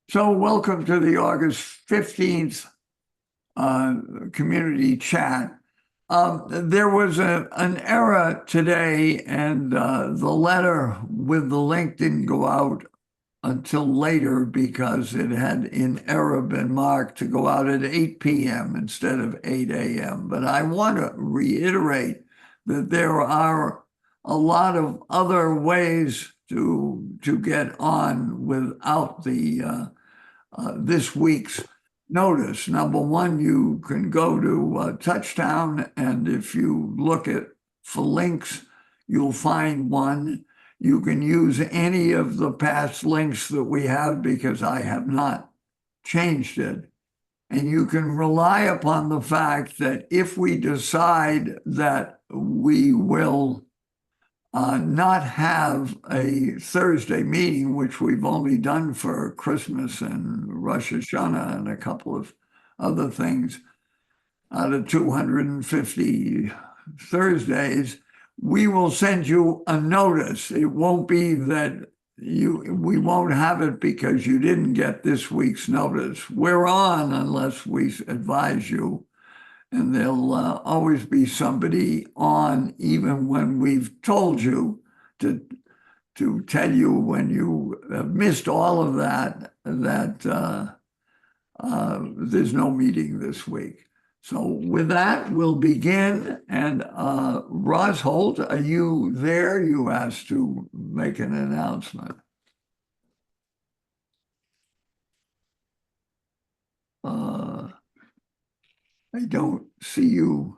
So welcome to the August 15th community chat. There was an error today, and the letter with the link didn't go out until later because it had in error been marked to go out at 8 p.m. instead of 8 a.m. But I want to reiterate that there are a lot of other ways to get on without the this week's notice. Number one, you can go to Touchdown, and if you look for links, you'll find one. You can use any of the past links that we have because I have not changed it. And you can rely upon the fact that if we decide that we will not have a Thursday meeting, which we've only done for Christmas and Rosh Hashanah and a couple of other things out of 250 Thursdays, we will send you a notice. It won't be that we won't have it because you didn't get this week's notice. We're on unless we advise you. And there'll always be somebody on, even when we've told you to tell you when you have missed all of that there's no meeting this week. So with that, we'll begin. And Roz Holt, are you there? You asked to make an announcement. I don't see you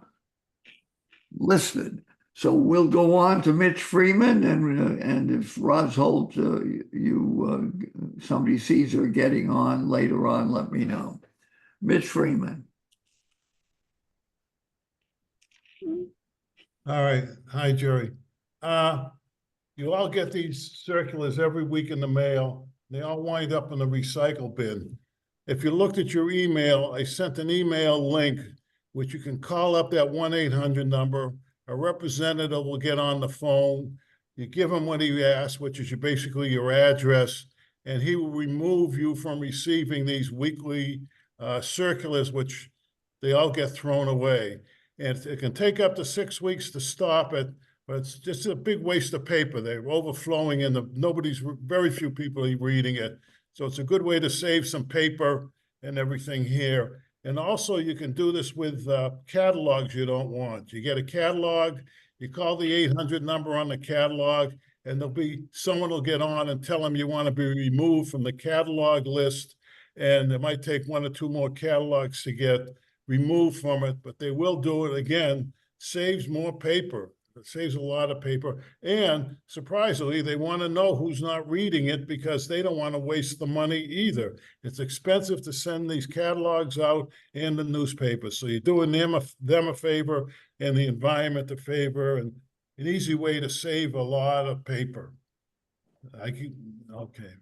listed. So we'll go on to Mitch Freeman, and if Roz Holt, somebody sees her getting on later on, let me know. Mitch Freeman. All right. Hi, Jerry. You all get these circulars every week in the mail. They all wind up in the recycle bin. If you looked at your email, I sent an email link, which you can call up that 1-800 number. A representative will get on the phone. You give him what he asks, which is basically your address, and he will remove you from receiving these weekly circulars, which they all get thrown away. And it can take up to 6 weeks to stop it, but it's just a big waste of paper. They're overflowing and very few people are reading it. So it's a good way to save some paper and everything here. And also you can do this with catalogs you don't want. You get a catalog, you call the 800 number on the catalog, and someone will get on and tell them you want to be removed from the catalog list. And it might take 1 or 2 more catalogs to get removed from it, but they will do it again. Saves more paper. It saves a lot of paper. And surprisingly, they want to know who's not reading it because they don't want to waste the money either. It's expensive to send these catalogs out and the newspapers. So you're doing them a favor and the environment a favor, and an easy way to save a lot of paper. Okay,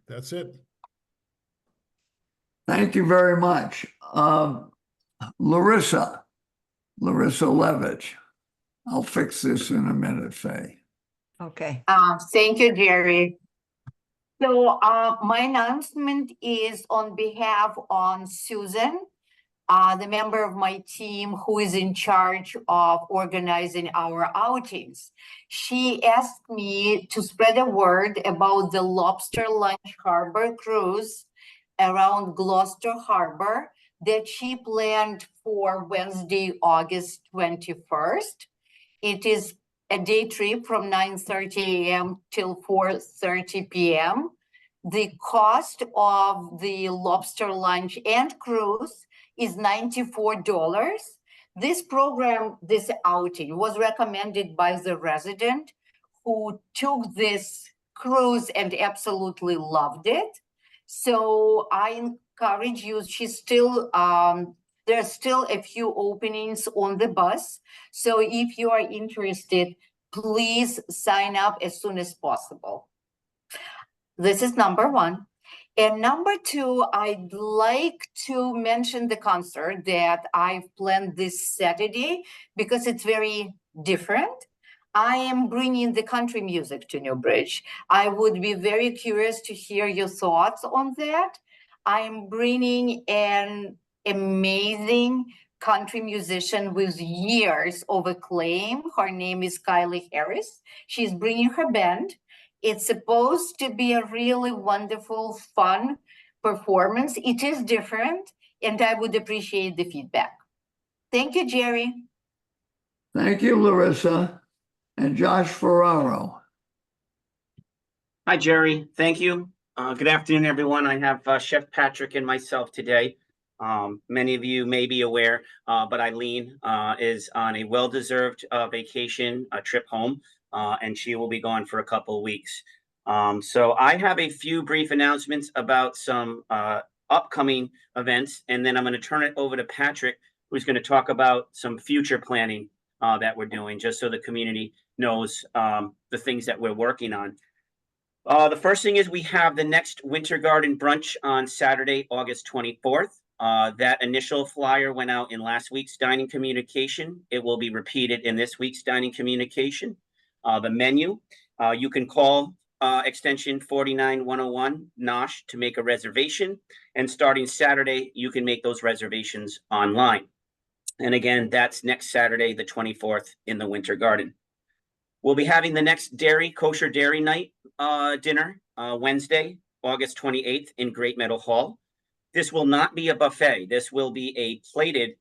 that's it. Thank you very much. Larissa Levitch. I'll fix this in a minute, Faye. Okay. Thank you, Jerry. So my announcement is on behalf of Susan, the member of my team who is in charge of organizing our outings. She asked me to spread a word about the Lobster Lunch Harbor cruise around Gloucester Harbor that she planned for Wednesday, August 21st. It is a day trip from 9:30 a.m. till 4:30 p.m. The cost of the lobster lunch and cruise is $94. This outing was recommended by the resident who took this cruise and absolutely loved it. So I encourage you, there's still a few openings on the bus. So if you are interested, please sign up as soon as possible. This is number one. And number two, I'd like to mention the concert that I've planned this Saturday because it's very different. I am bringing the country music to Newbridge. I would be very curious to hear your thoughts on that. I'm bringing an amazing country musician with years of acclaim. Her name is Kylie Harris. She's bringing her band. It's supposed to be a really wonderful, fun performance. It is different, and I would appreciate the feedback. Thank you, Jerry. Thank you, Larissa. And Josh Ferraro. Hi, Jerry. Thank you. Good afternoon, everyone. I have Chef Patrick and myself today. Many of you may be aware, but Eileen is on a well-deserved vacation, a trip home, and she will be gone for a couple of weeks. So I have a few brief announcements about some upcoming events, and then I'm going to turn it over to Patrick, who's going to talk about some future planning that we're doing, just so the community knows the things that we're working on. The first thing is we have the next Winter Garden Brunch on Saturday, August 24th. That initial flyer went out in last week's dining communication. It will be repeated in this week's dining communication. The menu, you can call extension 49101 NOSH to make a reservation. And starting Saturday, you can make those reservations online. And again, that's next Saturday, the 24th in the Winter Garden. We'll be having the next kosher dairy night dinner Wednesday, August 28th in Great Meadow Hall. This will not be a buffet. This will be a plated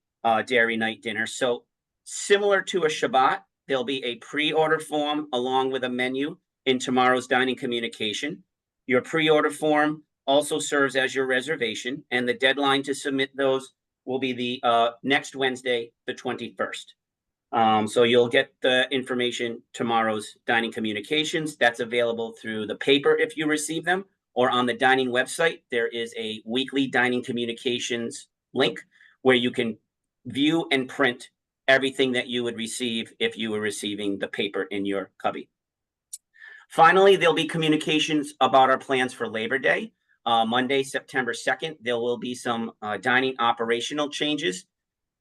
dairy night dinner. So similar to a Shabbat, there'll be a pre-order form along with a menu in tomorrow's dining communication. Your pre-order form also serves as your reservation, and the deadline to submit those will be the next Wednesday, the 21st. So you'll get the information tomorrow's dining communications. That's available through the paper if you receive them, or on the dining website. There is a weekly dining communications link where you can view and print everything that you would receive if you were receiving the paper in your cubby. Finally, there'll be communications about our plans for Labor Day. Monday, September 2nd, there will be some dining operational changes.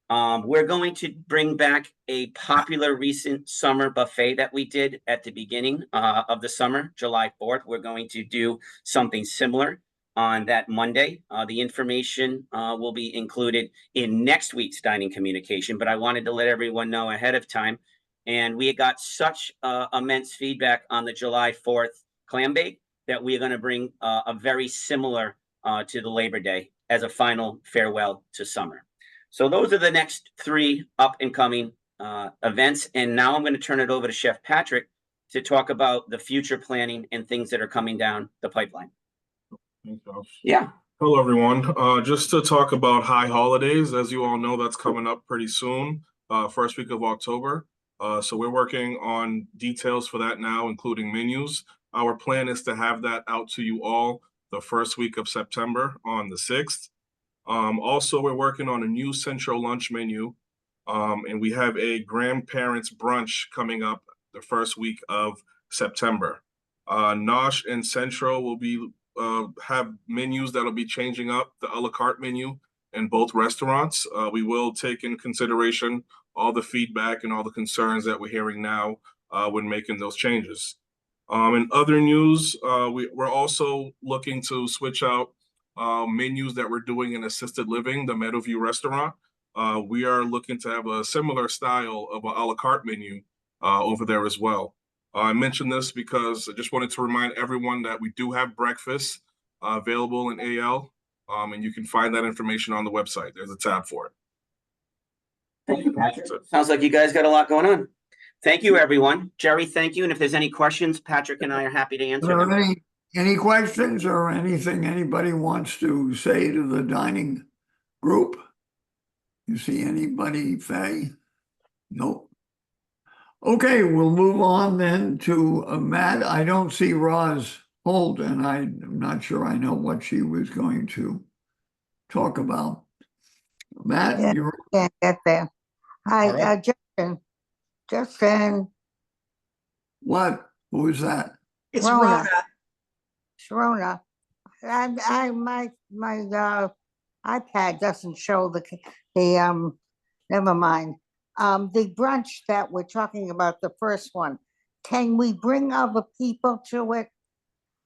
We're going to bring back a popular recent summer buffet that we did at the beginning of the summer, July 4th. We're going to do something similar on that Monday. The information will be included in next week's dining communication, but I wanted to let everyone know ahead of time. And we got such immense feedback on the July 4th clam bake that we're going to bring a very similar to the Labor Day as a final farewell to summer. So those are the next three up and coming events. And now I'm going to turn it over to Chef Patrick to talk about the future planning and things that are coming down the pipeline. Thanks, Josh. Yeah. Hello, everyone. Just to talk about high holidays, as you all know, that's coming up pretty soon, first week of October. So we're working on details for that now, including menus. Our plan is to have that out to you all the first week of September on the 6th. Also, we're working on a new Central lunch menu, and we have a grandparents brunch coming up the first week of September. Nosh and Central will be have menus that'll be changing up the a la carte menu in both restaurants. We will take in consideration all the feedback and all the concerns that we're hearing now when making those changes. In other news, we're also looking to switch out menus that we're doing in assisted living, the Meadowview restaurant. We are looking to have a similar style of a la carte menu over there as well. I mentioned this because I just wanted to remind everyone that we do have breakfast available in AL, and you can find that information on the website. There's a tab for it. Thank you, Patrick. Sounds like you guys got a lot going on. Thank you, everyone. Jerry, thank you. And if there's any questions, Patrick and I are happy to answer them. Any questions or anything anybody wants to say to the dining group? You see anybody, Faye? Nope. Okay, we'll move on then to Matt. I don't see Roz Holt, and I'm not sure I know what she was going to talk about. Matt, Yeah, you're Can't get there. Hi, All right. Justin, what? Who is that? It's Rona. Rona. Sharona. My iPad doesn't show the never mind. The brunch that we're talking about, the first one, can we bring other people to it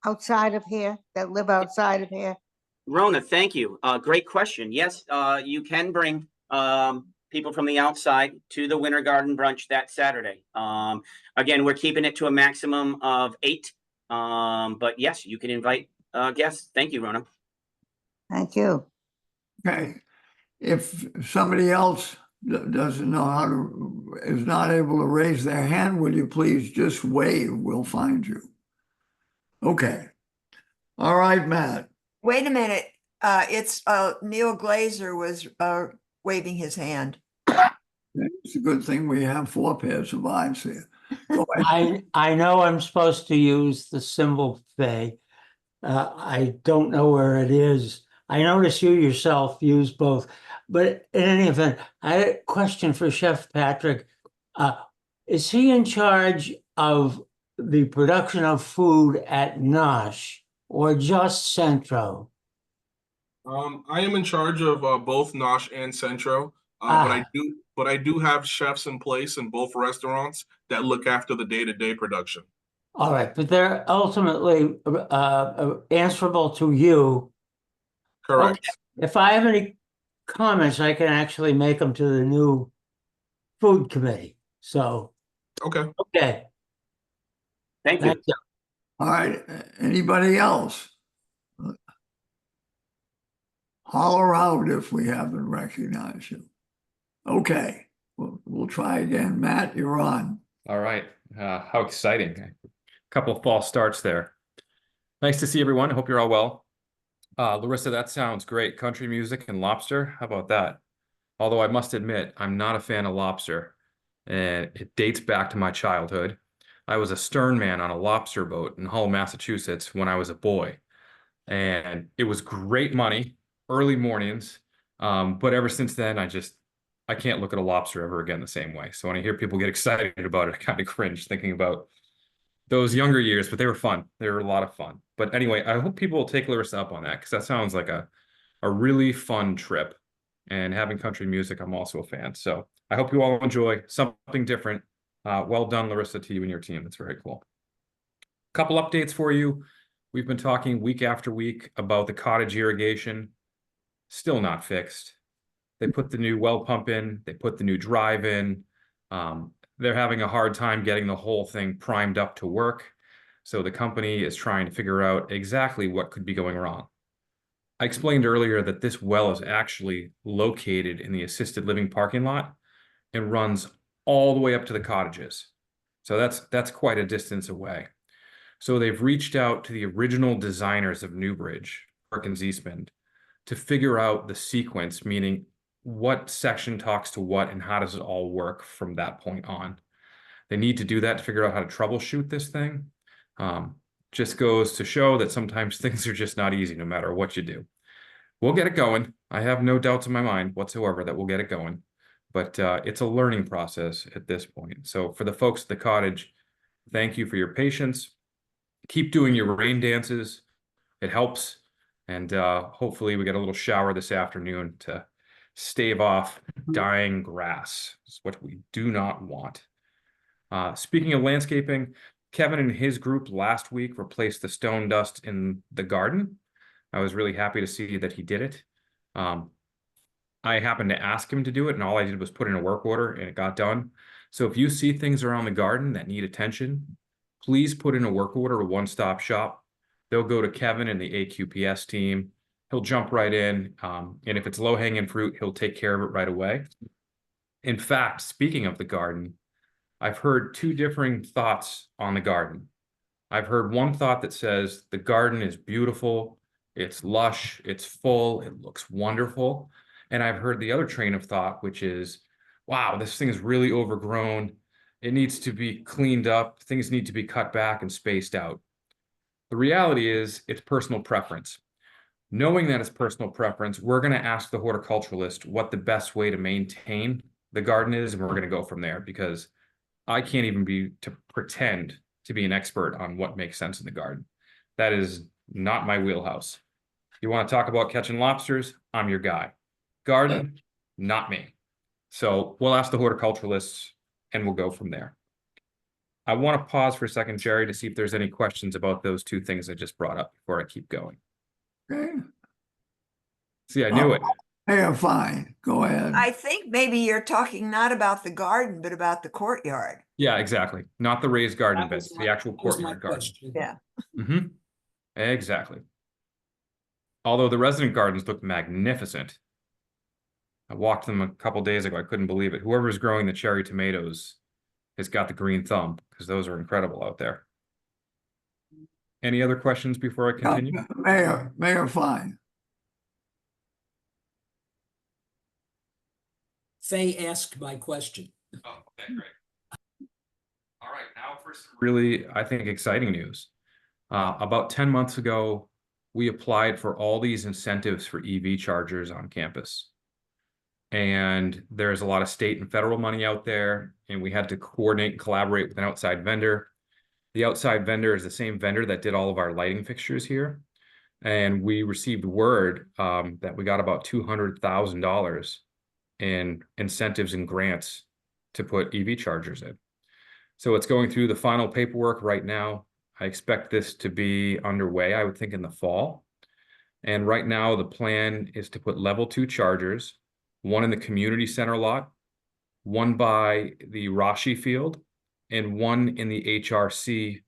outside of here, that live outside of here? Rona, thank you. Great question. Yes, you can bring people from the outside to the Winter Garden Brunch that Saturday. Again, we're keeping it to a maximum of 8. But yes, you can invite guests. Thank you, Rona. Thank you. Okay. If somebody else doesn't know how to, is not able to raise their hand, will you please just wave? We'll find you. Okay. All right, Matt. Wait a minute. It's Neil Glazer was waving his hand. It's a good thing we have 4 pairs of eyes here. Go ahead. I know I'm supposed to use the symbol Fay. I don't know where it is. I notice you yourself use both, but in any event, I had a question for Chef Patrick. Is he in charge of the production of food at Nosh or just Centro? I am in charge of both Nosh and Centro, but I do have chefs in place in both restaurants that look after the day-to-day production. All right, but they're ultimately answerable to you. Correct. Okay. If I have any comments, I can actually make them to the new food committee. So, Okay. okay. Thank you. Thank you. All right. Anybody else? Holler out if we haven't recognized you. Okay. We'll try again. Matt, you're on. All right. How exciting. A couple of false starts there. Nice to see everyone. I hope you're all well. Larissa, that sounds great. Country music and lobster. How about that? Although I must admit, I'm not a fan of lobster, and it dates back to my childhood. I was a stern man on a lobster boat in Hull, Massachusetts when I was a boy, and it was great money, early mornings. But ever since then, I can't look at a lobster ever again the same way. So when I hear people get excited about it, I kind of cringe thinking about those younger years, but they were fun. They were a lot of fun. But anyway, I hope people will take Larissa up on that, because that sounds like a really fun trip. And having country music, I'm also a fan. So I hope you all enjoy something different. Well done, Larissa, to you and your team. That's very cool. Couple updates for you. We've been talking week after week about the cottage irrigation. Still not fixed. They put the new well pump in. They put the new drive in. They're having a hard time getting the whole thing primed up to work. So the company is trying to figure out exactly what could be going wrong. I explained earlier that this well is actually located in the assisted living parking lot and runs all the way up to the cottages. So that's quite a distance away. So they've reached out to the original designers of Newbridge, Perkins Eastman, to figure out the sequence, meaning what section talks to what and how does it all work from that point on. They need to do that to figure out how to troubleshoot this thing. Just goes to show that sometimes things are just not easy no matter what you do. We'll get it going. I have no doubts in my mind whatsoever that we'll get it going, but it's a learning process at this point. So for the folks at the cottage, thank you for your patience. Keep doing your rain dances. It helps. And hopefully we get a little shower this afternoon to stave off dying grass. It's what we do not want. Speaking of landscaping, Kevin and his group last week replaced the stone dust in the garden. I was really happy to see that he did it. I happened to ask him to do it, and all I did was put in a work order and it got done. So if you see things around the garden that need attention, please put in a work order, a one-stop shop. They'll go to Kevin and the AQPS team. He'll jump right in. And if it's low-hanging fruit, he'll take care of it right away. In fact, speaking of the garden, I've heard 2 differing thoughts on the garden. I've heard one thought that says the garden is beautiful, it's lush, it's full, it looks wonderful. And I've heard the other train of thought, which is, wow, this thing is really overgrown. It needs to be cleaned up. Things need to be cut back and spaced out. The reality is it's personal preference. Knowing that it's personal preference, we're going to ask the horticulturalist what the best way to maintain the garden is, and we're going to go from there, because I can't even pretend to be an expert on what makes sense in the garden. That is not my wheelhouse. You want to talk about catching lobsters? I'm your guy. Garden, not me. So we'll ask the horticulturalists and we'll go from there. I want to pause for a second, Jerry, to see if there's any questions about those 2 things I just brought up before I keep going. Okay. See, I knew it. Mayor Fine, go ahead. I think maybe you're talking not about the garden, but about the courtyard. Yeah, exactly. Not the raised garden That was beds, my- the actual that was my courtyard garden. question. Yeah. Mm-hmm. Exactly. Although the resident gardens look magnificent. I walked them a couple days ago. I couldn't believe it. Whoever's growing the cherry tomatoes has got the green thumb because those are incredible out there. Any other questions before I continue? Mayor Fine. Faye asked my question. Oh, okay, great. All right, now for some really, I think, exciting news. About 10 months ago, we applied for all these incentives for EV chargers on campus. And there's a lot of state and federal money out there, and we had to coordinate and collaborate with an outside vendor. The outside vendor is the same vendor that did all of our lighting fixtures here. And we received word that we got about $200,000 in incentives and grants to put EV chargers in. So it's going through the final paperwork right now. I expect this to be underway, I would think, in the fall. And right now, the plan is to put level 2 chargers, one in the community center lot, one by the Rashi field, and one in the HRC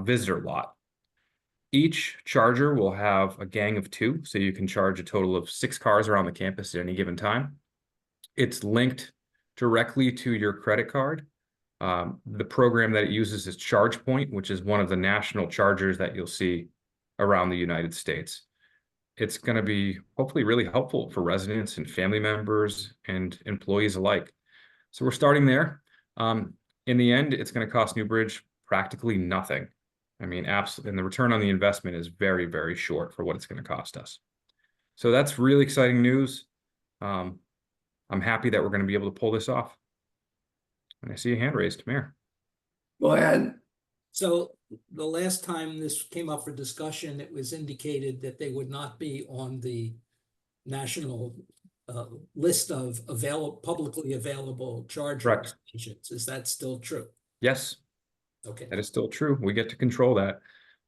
visitor lot. Each charger will have a gang of 2, so you can charge a total of 6 cars around the campus at any given time. It's linked directly to your credit card. The program that it uses is ChargePoint, which is one of the national chargers that you'll see around the United States. It's going to be hopefully really helpful for residents and family members and employees alike. So we're starting there. In the end, it's going to cost Newbridge practically nothing. I mean, absolutely. And the return on the investment is very, very short for what it's going to cost us. So that's really exciting news. I'm happy that we're going to be able to pull this off. And I see a hand raised, Mayor. Go ahead. So the last time this came up for discussion, it was indicated that they would not be on the national list of publicly available charging Correct. stations. Is that still true? Yes, Okay. that is still true. We get to control that.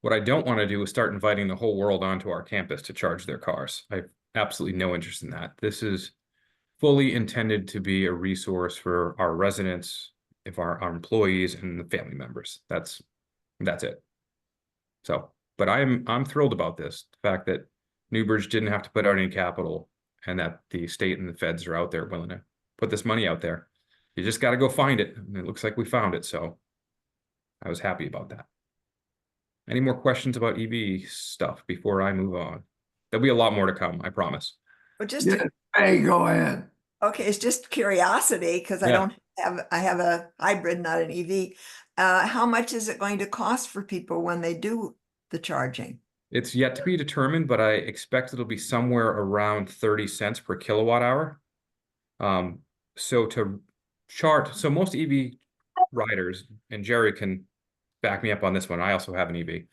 What I don't want to do is start inviting the whole world onto our campus to charge their cars. I have absolutely no interest in that. This is fully intended to be a resource for our residents, if our employees and the family members. That's it. So, but I'm thrilled about this. The fact that Newbridge didn't have to put out any capital and that the state and the feds are out there willing to put this money out there. You just got to go find it. And it looks like we found it. So I was happy about that. Any more questions about EV stuff before I move on? There'll be a lot more to come, I promise. But just, Yeah, hey, go ahead. okay, it's just curiosity because Yeah. I have a hybrid, not an EV. How much is it going to cost for people when they do the charging? It's yet to be determined, but I expect it'll be somewhere around 30 cents per kilowatt hour. So most EV riders, and Jerry can back me up on this one, I also have an EV.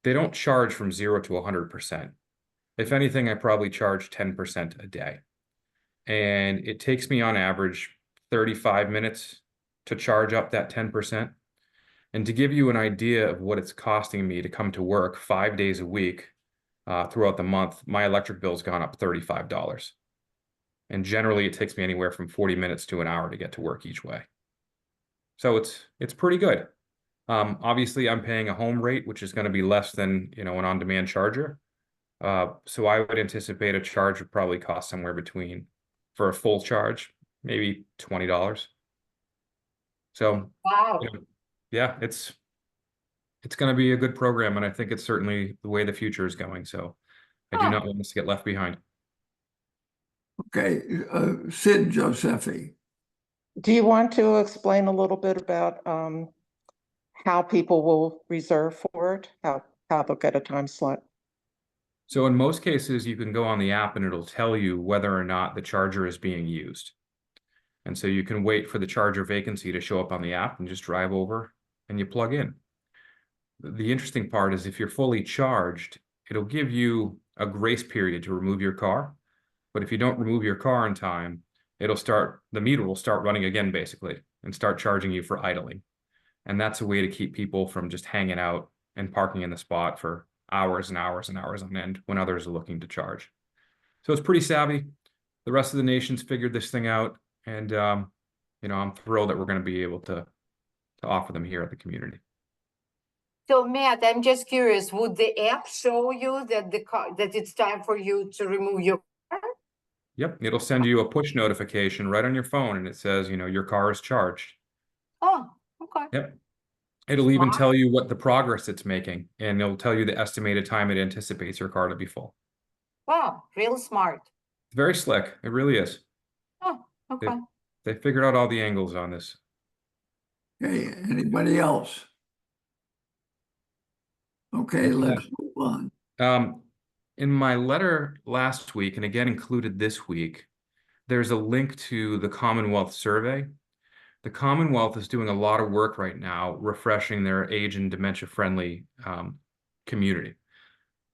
They don't charge from 0 to 100%. If anything, I probably charge 10% a day. And it takes me on average 35 minutes to charge up that 10%. And to give you an idea of what it's costing me to come to work 5 days a week throughout the month, my electric bill's gone up $35. And generally, it takes me anywhere from 40 minutes to an hour to get to work each way. So it's pretty good. Obviously, I'm paying a home rate, which is going to be less than an on-demand charger. So I would anticipate a charge would probably cost somewhere between, for a full charge, maybe $20. So Wow. yeah, it's going to be a good program, and I think it's certainly the way the future is going. So I do not want us to get left behind. Okay, Sid Josephi. Do you want to explain a little bit about how people will reserve for it, how they'll get a time slot? So in most cases, you can go on the app and it'll tell you whether or not the charger is being used. And so you can wait for the charger vacancy to show up on the app and just drive over and you plug in. The interesting part is if you're fully charged, it'll give you a grace period to remove your car. But if you don't remove your car in time, the meter will start running again, basically, and start charging you for idling. And that's a way to keep people from just hanging out and parking in the spot for hours and hours and hours on end when others are looking to charge. So it's pretty savvy. The rest of the nation's figured this thing out, and you know, I'm thrilled that we're going to be able to offer them here at the community. So Matt, I'm just curious, would the app show you that that it's time for you to remove your car? Yep, it'll send you a push notification right on your phone, and it says, you know, your car is charged. Oh, okay. Yep. It'll even Smart. tell you what the progress it's making, and it'll tell you the estimated time it anticipates your car to be full. Wow, real smart. It's very slick. It really is. Oh, okay. They figured out all the angles on this. Okay, anybody else? Okay, let's move on. In my letter last week, and again included this week, there's a link to the Commonwealth survey. The Commonwealth is doing a lot of work right now, refreshing their age and dementia-friendly community.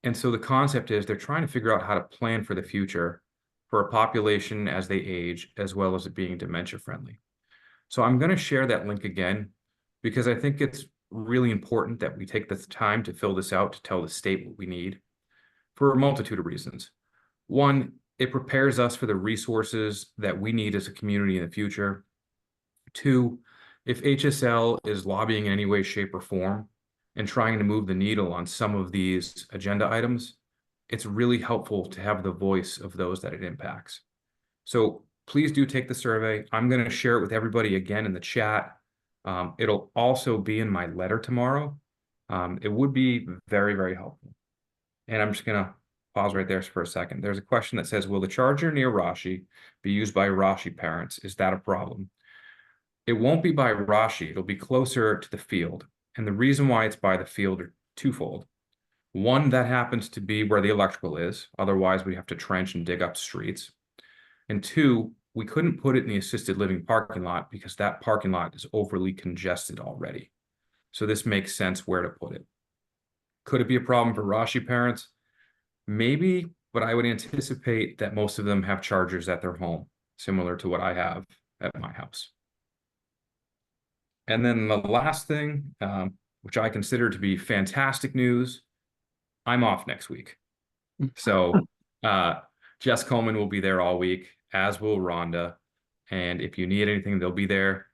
And so the concept is they're trying to figure out how to plan for the future for a population as they age, as well as it being dementia-friendly. So I'm going to share that link again, because I think it's really important that we take the time to fill this out, to tell the state what we need for a multitude of reasons. One, it prepares us for the resources that we need as a community in the future. Two, if HSL is lobbying in any way, shape, or form and trying to move the needle on some of these agenda items, it's really helpful to have the voice of those that it impacts. So please do take the survey. I'm going to share it with everybody again in the chat. It'll also be in my letter tomorrow. It would be very, very helpful. And I'm just going to pause right there for a second. There's a question that says, will the charger near Rashi be used by Rashi parents? Is that a problem? It won't be by Rashi. It'll be closer to the field. And the reason why it's by the field are twofold. One, that happens to be where the electrical is. Otherwise, we have to trench and dig up streets. And two, we couldn't put it in the assisted living parking lot because that parking lot is overly congested already. So this makes sense where to put it. Could it be a problem for Rashi parents? Maybe, but I would anticipate that most of them have chargers at their home, similar to what I have at my house. And then the last thing, which I consider to be fantastic news, I'm off next week. So Jess Coleman will be there all week, as will Rhonda. And if you need anything, they'll be there.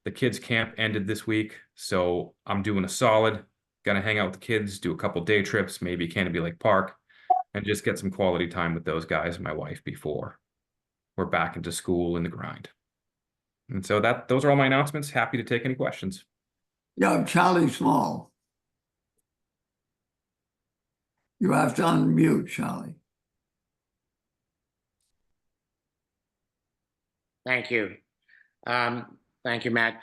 The kids' camp ended this week, so I'm doing a solid. Gonna hang out with the kids, do a couple day trips, maybe Canopy Lake Park, and just get some quality time with those guys and my wife before we're back into school and the grind. And so those are all my announcements. Happy to take any questions. Yeah, Charlie Small. You have to unmute, Charlie. Thank you. Thank you, Matt.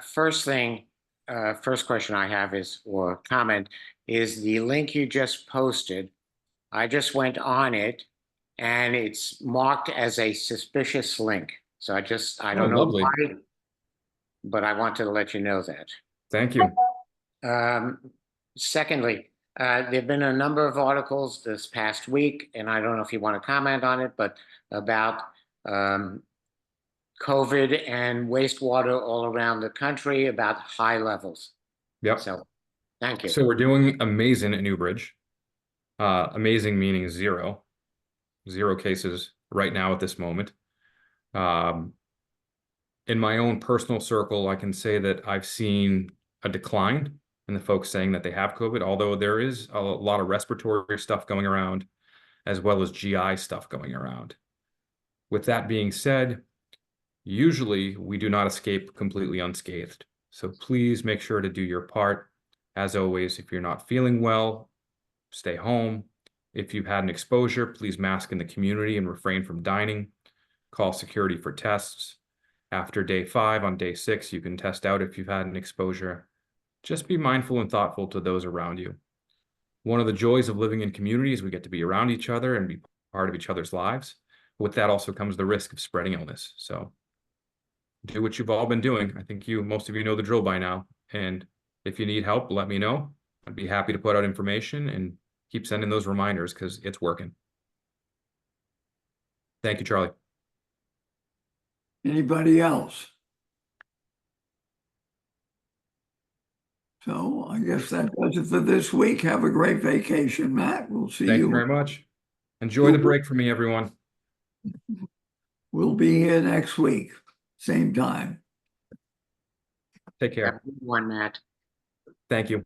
First question I have is, or comment, is the link you just posted. I just went on it and it's marked as a suspicious link. So I don't know lovely. why, but I wanted to let you know that. Thank you. Secondly, there've been a number of articles this past week, and I don't know if you want to comment on it, but about COVID and wastewater all around the country, about high levels. Yep. So, thank you. So we're doing amazing at Newbridge. Amazing meaning zero cases right now at this moment. In my own personal circle, I can say that I've seen a decline in the folks saying that they have COVID, although there is a lot of respiratory stuff going around, as well as GI stuff going around. With that being said, usually we do not escape completely unscathed. So please make sure to do your part. As always, if you're not feeling well, stay home. If you've had an exposure, please mask in the community and refrain from dining. Call security for tests. After day 5, on day 6, you can test out if you've had an exposure. Just be mindful and thoughtful to those around you. One of the joys of living in community is we get to be around each other and be part of each other's lives. With that also comes the risk of spreading illness. So do what you've all been doing. I think most of you know the drill by now. And if you need help, let me know. I'd be happy to put out information and keep sending those reminders because it's working. Thank you, Charlie. Anybody else? So I guess that does it for this week. Have a great vacation, Matt. We'll see Thank you. you very much. Enjoy the break for me, everyone. We'll be here next week, same time. Take care. Have a good one, Matt. Thank you.